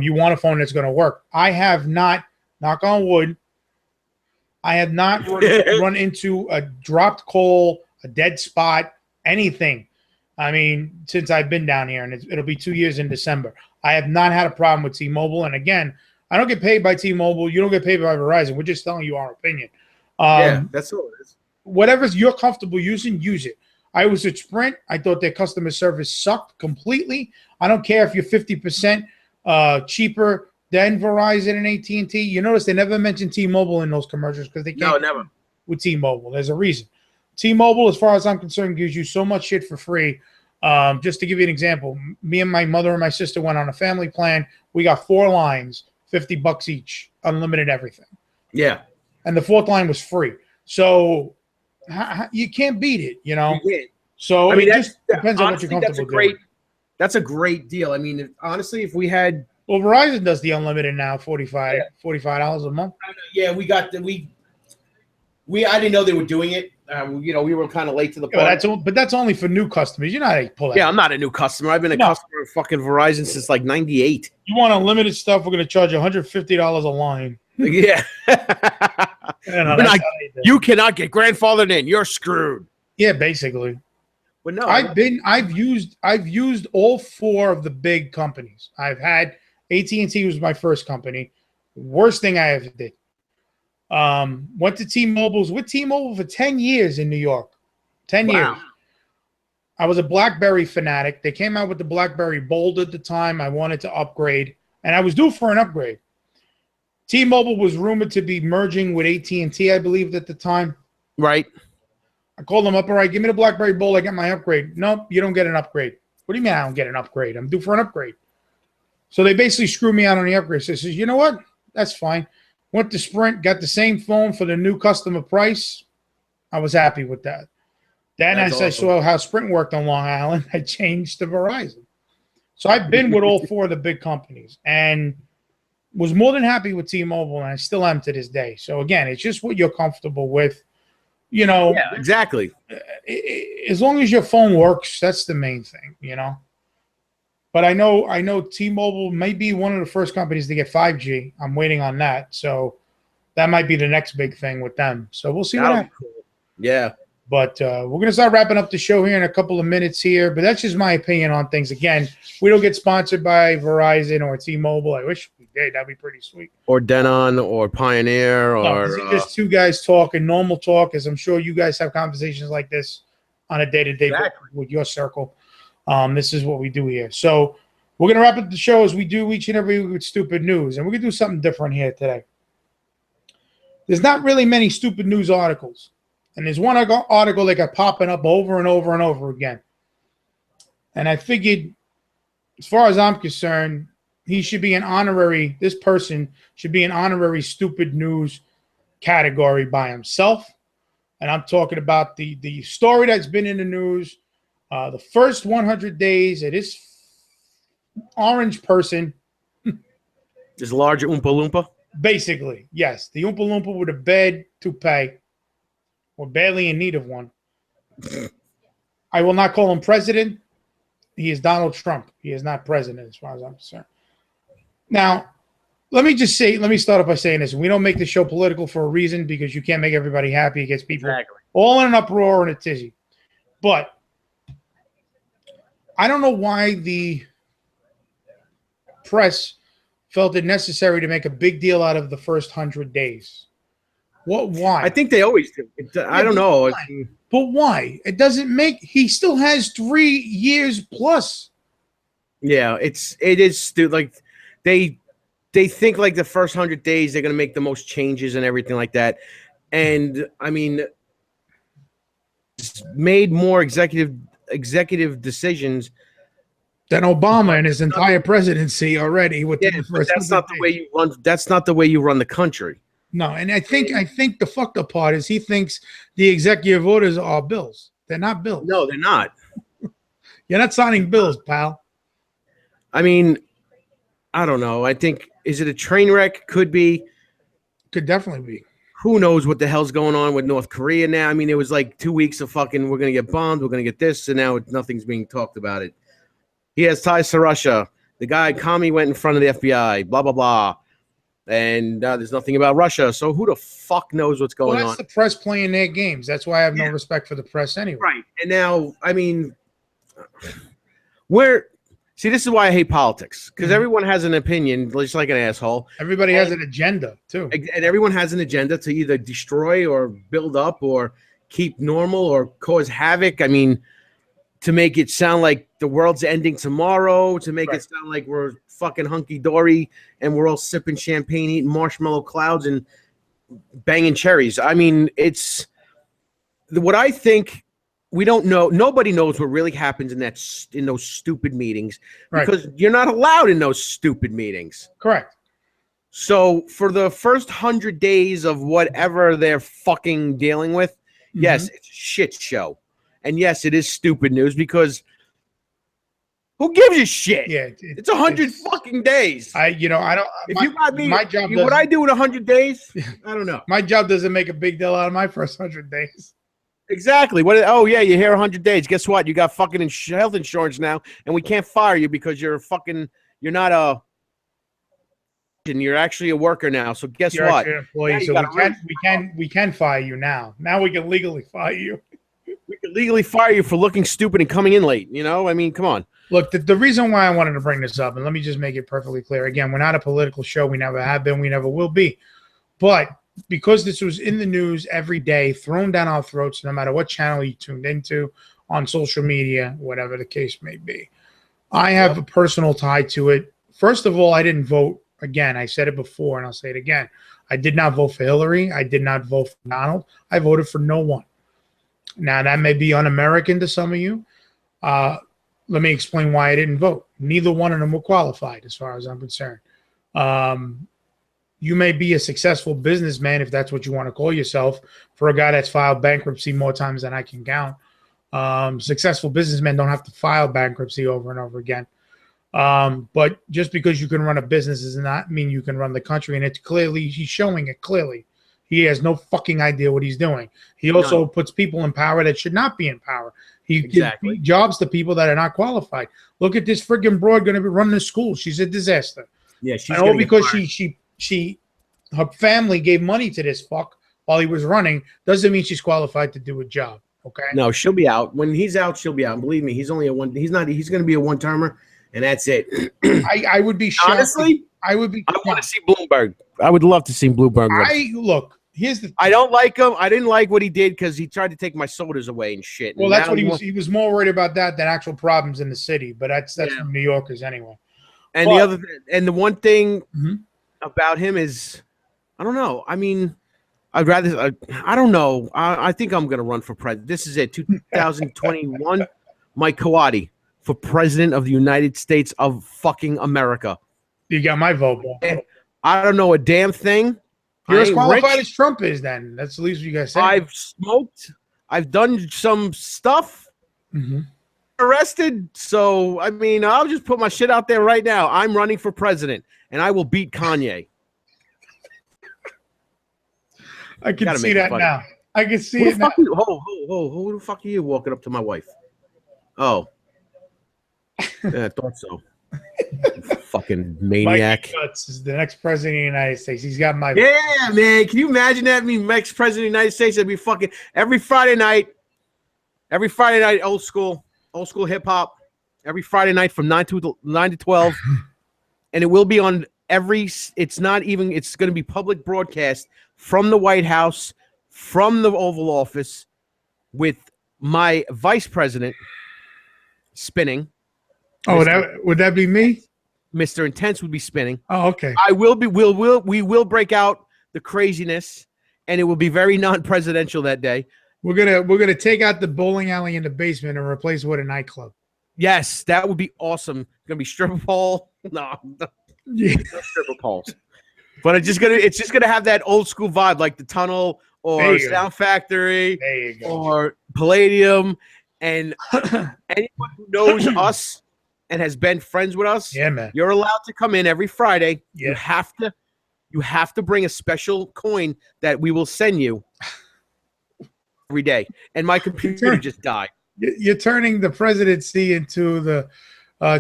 You want a phone that's going to work. I have not, knock on wood, I have not run into a dropped call, a dead spot, anything. I mean, since I've been down here, and it'll be 2 years in December. I have not had a problem with T-Mobile. And again, I don't get paid by T-Mobile. You don't get paid by Verizon. We're just telling you our opinion. That's all it is. Whatever you're comfortable using, use it. I was at Sprint. I thought their customer service sucked completely. I don't care if you're 50% cheaper than Verizon and AT&T. You notice they never mention T-Mobile in those commercials because they can't. No, never. With T-Mobile, there's a reason. T-Mobile, as far as I'm concerned, gives you so much shit for free. Just to give you an example, me and my mother and my sister went on a family plan. We got 4 lines, $50 each, unlimited everything. Yeah. And the 4th line was free. So you can't beat it, You can't. So it just depends on what you're comfortable doing. That's a great deal. I mean, honestly, if we had... Well, Verizon does the unlimited now, $45 a month. Yeah, we got I didn't know they were doing it. We were kind of late to the party. But that's only for new customers. You know how they pull that. Yeah, I'm not a new customer. I've been a customer of fucking Verizon since like 98. You want unlimited stuff, we're going to charge you $150 a line. Yeah. You cannot get grandfathered in. You're screwed. Yeah, basically. But no, I've used all 4 of the big companies. I've had AT&T was my first company. Worst thing I ever did. Went to T-Mobile's with T-Mobile for 10 years in New York. 10 years. I was a BlackBerry fanatic. They came out with the BlackBerry Bold at the time. I wanted to upgrade, and I was due for an upgrade. T-Mobile was rumored to be merging with AT&T, I believe, at the time. Right. I called them up. All right, give me the BlackBerry Bold. I get my upgrade. Nope, you don't get an upgrade. What do you mean I don't get an upgrade? I'm due for an upgrade. So they basically screwed me out on the upgrade. So I says, you know what? That's fine. Went to Sprint, got the same phone for the new customer price. I was happy with that. Then as I saw how Sprint worked on Long Island, I changed to Verizon. So I've been with all 4 of the big companies and was more than happy with T-Mobile, and I still am to this day. So again, it's just what you're comfortable with. Yeah, exactly. As long as your phone works, that's the main thing, But I know T-Mobile may be one of the first companies to get 5G. I'm waiting on that. So that might be the next big thing with them. So we'll see what happens. Cool. Yeah. But we're going to start wrapping up the show here in a couple of minutes here. But that's just my opinion on things. Again, we don't get sponsored by Verizon or T-Mobile. I wish we did. That'd be pretty sweet. Or Denon or Pioneer. Or just 2 guys talking, normal talk, as I'm sure you guys have conversations like this on a day-to-day with your circle. This is what we do here. So we're going to wrap up the show as we do each and every week with stupid news. And we're going to do something different here today. There's not really many stupid news articles. And there's one article that got popping up over and over and over again. And I figured, as far as I'm concerned, this person should be an honorary stupid news category by himself. And I'm talking about the story that's been in the news, the first 100 days of this orange person. This large Oompa Loompa? Basically, yes. The Oompa Loompa with a bed toupee. We're badly in need of one. I will not call him president. He is Donald Trump. He is not president as far as I'm concerned. Now, let me start off by saying this. We don't make the show political for a reason, because you can't make everybody happy. It gets people all in an uproar and a tizzy. But I don't know why the press felt it necessary to make a big deal out of the first 100 days. Why? I think they always do. I don't know. But why? It doesn't make. He still has 3 years plus. Yeah, it is like they think like the first 100 days they're gonna make the most changes and everything like that. And I mean, it's made more executive decisions than Obama in his entire presidency already. That's not the way you run. That's not the way you run the country. No, and I think the fucked up part is he thinks the executive orders are bills. They're not bills. No, they're not. You're not signing bills, pal. I mean, I don't know. I think, is it a train wreck? Could be. Could definitely be. Who knows what the hell's going on with North Korea now? I mean, it was like 2 weeks of fucking, we're going to get bombed, we're going to get this, and now nothing's being talked about it. He has ties to Russia. The guy, Kami, went in front of the FBI, blah, blah, blah. And there's nothing about Russia. So who the fuck knows what's going on? That's the press playing their games. That's why I have no respect for the press anyway. Right. And now, I mean, see, this is why I hate politics. Because everyone has an opinion, just like an asshole. Everybody has an agenda, too. And everyone has an agenda to either destroy or build up or keep normal or cause havoc. I mean, to make it sound like the world's ending tomorrow, to make it sound like we're fucking hunky-dory and we're all sipping champagne, eating marshmallow clouds and banging cherries. I mean, it's what I think. We don't know. Nobody knows what really happens in those stupid meetings, because you're not allowed in those stupid meetings. Correct. So for the first 100 days of whatever they're fucking dealing with, yes, it's a shit show. And yes, it is stupid news, because who gives a shit? Yeah, it's 100 fucking days. I don't. If you got me, my job. What I do in 100 days, I don't know. My job doesn't make a big deal out of my first 100 days. Exactly. Oh yeah, you're here 100 days. Guess what? You got fucking health insurance now, and we can't fire you because you're not a. And you're actually a worker now. So guess you're what? An employee, so we can fire you now. Now we can legally fire you. We can legally fire you for looking stupid and coming in late. You know, I mean, come on. Look, the reason why I wanted to bring this up, and let me just make it perfectly clear. Again, we're not a political show. We never have been. We never will be. But because this was in the news every day, thrown down our throats, no matter what channel you tuned into, on social media, whatever the case may be, I have a personal tie to it. First of all, I didn't vote. Again, I said it before, and I'll say it again. I did not vote for Hillary. I did not vote for Donald. I voted for no one. Now, that may be un-American to some of you. Let me explain why I didn't vote. Neither one of them were qualified, as far as I'm concerned. You may be a successful businessman, if that's what you want to call yourself, for a guy that's filed bankruptcy more times than I can count. Successful businessmen don't have to file bankruptcy over and over again. But just because you can run a business does not mean you can run the country. And it's clearly, he's showing it clearly. He has no fucking idea what he's doing. He also puts people in power that should not be in power. He gives jobs to people that are not qualified. Look at this friggin' broad going to be running the school. She's a disaster. Yeah, she's all because her family gave money to this fuck while he was running doesn't mean she's qualified to do a job. Okay. No, she'll be out. When he's out, she'll be out. And believe me, he's only a one. He's not. He's going to be a one-termer, and that's it. I would be shocked. Honestly, I would be. I want to see Bloomberg. I would love to see Bloomberg. Look. Here's the thing. I don't like him. I didn't like what he did because he tried to take my sodas away and shit. Well, that's what he was. He was more worried about that than actual problems in the city. But that's from New Yorkers anyway. And the one thing about him is, I don't know. I mean, I don't know. I think I'm going to run for president. This is it, 2021. Mike Kawadi for president of the United States of fucking America. You got my vote, bro. I don't know a damn thing. You're as qualified as Trump is, then. That's the least you guys say. I've smoked. I've done some stuff. Arrested. So, I mean, I'll just put my shit out there right now. I'm running for president, and I will beat Kanye. I can see that now. I can see it now. Who the fuck are you walking up to my wife? Oh. Yeah, I thought so. Fucking maniac. Mikey Kutz is the next president of the United States. He's got my Yeah, man. Can you imagine that? Me, next president of the United States, that'd be fucking every Friday night, old school hip hop. Every Friday night from 9 to 12. And it will be on it's going to be public broadcast from the White House, from the Oval Office, with my vice president spinning. Oh, would that be me? Mr. Intense would be spinning. Oh, okay. We will break out the craziness, and it will be very non-presidential that day. We're gonna take out the bowling alley in the basement and replace it with a nightclub. Yes, that would be awesome. It's gonna be stripper pole. No stripper poles. But it's just gonna have that old school vibe, like the Tunnel or Sound Factory or Palladium, and anyone who knows us and has been friends with us, yeah, man, you're allowed to come in every Friday. Yeah. You have to bring a special coin that we will send you every day. And my computer just died. You're turning the presidency into the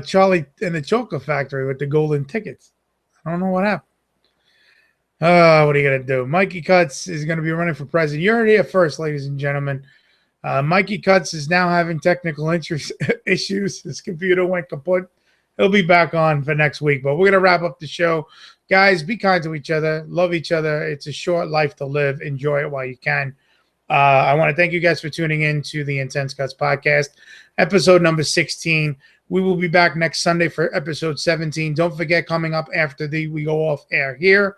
Charlie and the Chocolate Factory with the golden tickets. I don't know what happened. What are you gonna do? Mikey Kutz is gonna be running for president. You heard it here first, ladies and gentlemen. Mikey Kutz is now having technical issues. His computer went kaput. He'll be back on for next week, but we're going to wrap up the show. Guys, be kind to each other. Love each other. It's a short life to live. Enjoy it while you can. I want to thank you guys for tuning in to the Intense Cuts podcast, episode number 16. We will be back next Sunday for episode 17. Don't forget, coming up after we go off air here,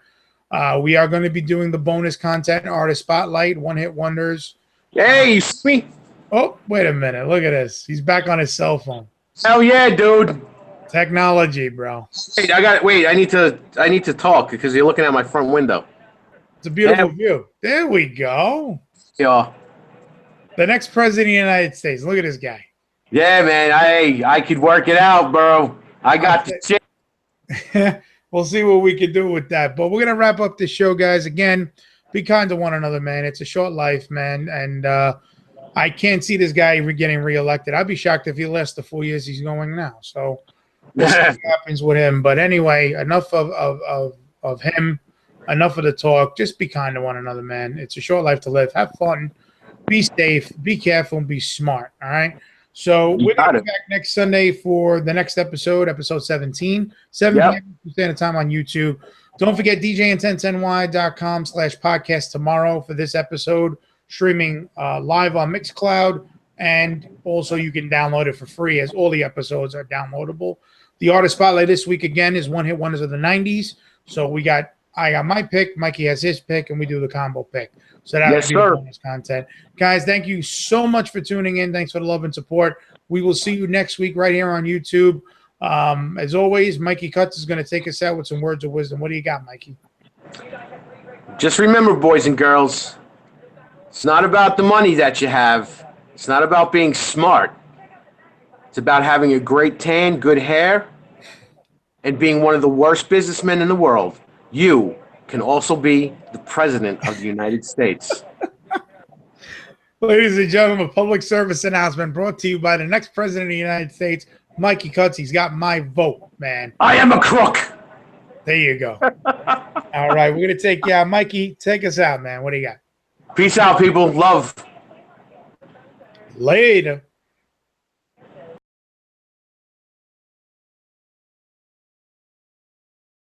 we are going to be doing the bonus content, Artist Spotlight, One Hit Wonders. Hey, you see me? Oh, wait a minute. Look at this. He's back on his cell phone. Hell yeah, dude. Technology, bro. Wait, I need to talk because you're looking at my front window. It's a beautiful view. There we go. Yeah. The next president of the United States. Look at this guy. Yeah, man. I could work it out, bro. I got the shit. We'll see what we can do with that. But we're going to wrap up this show, guys. Again, be kind to one another, man. It's a short life, man. And I can't see this guy getting reelected. I'd be shocked if he lasts the 4 years he's going now. So we'll see what happens with him. But anyway, enough of him. Enough of the talk. Just be kind to one another, man. It's a short life to live. Have fun. Be safe. Be careful. And be smart. All right? So we're going to be back next Sunday for the next episode 17. 7 p.m. Standard Time on YouTube. Don't forget DJIntenseNY.com/podcast tomorrow for this episode, streaming live on Mixcloud, and also you can download it for free as all the episodes are downloadable. The Artist Spotlight this week again is One Hit Wonders of the 90s. So I got my pick, Mikey has his pick, and we do the combo pick. So that's bonus content. Guys, thank you so much for tuning in. Thanks for the love and support. We will see you next week right here on YouTube. As always, Mikey Kutz is going to take us out with some words of wisdom. What do you got, Mikey? Just remember, boys and girls, it's not about the money that you have. It's not about being smart. It's about having a great tan, good hair, and being one of the worst businessmen in the world. You can also be the president of the United States. Ladies and gentlemen, a public service announcement brought to you by the next president of the United States, Mikey Kutz. He's got my vote, man. I am a crook. There you go. All right, we're going to take Mikey, take us out, man. What do you got? Peace out, people. Love. Later.